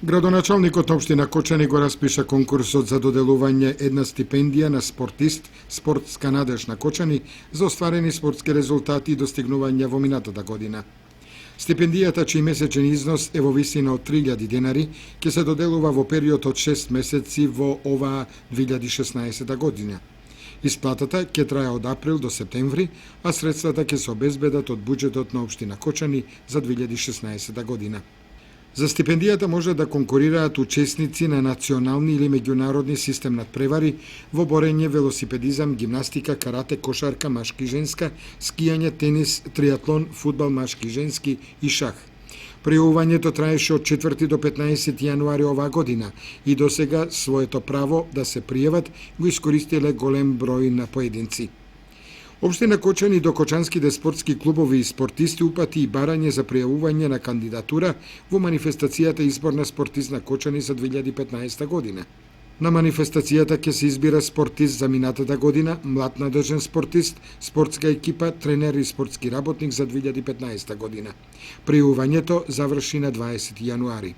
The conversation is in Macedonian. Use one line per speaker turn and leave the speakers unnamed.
Градоначалникот на општина Кочани го распиша конкурсот за доделување една стипендија на спортист, спортска надеж на Кочани за остварени спортски резултати и достигнувања во минатата година. Стипендијата, чиј месечен износ е во висина од 3000 денари, ќе се доделува во период од 6 месеци во оваа 2016 година. Исплатата ќе трае од април до септември, а средствата ќе се обезбедат од буџетот на општина Кочани за 2016 година. За стипендијата може да конкурираат учесници на национални или меѓународни систем надпревари во борење, велосипедизам, гимнастика, карате, кошарка, машки и женска, скијање, тенис, триатлон, фудбал, машки и женски и шах. Пријавувањето траеше од 4 до 15 јануари оваа година и досега своето право да се пријават го искористиле голем број на поединци. Општина Кочани до кочанските спортски клубови и спортисти упати и барање за пријавување на кандидатура во манифестацијата избор на спортист на Кочани за 2015 година. На манифестацијата ќе се избира спортист за минатата година, млад надежен спортист, спортска екипа, тренер и спортски работник за 2015 година. Пријавувањето заврши на 20 јануари.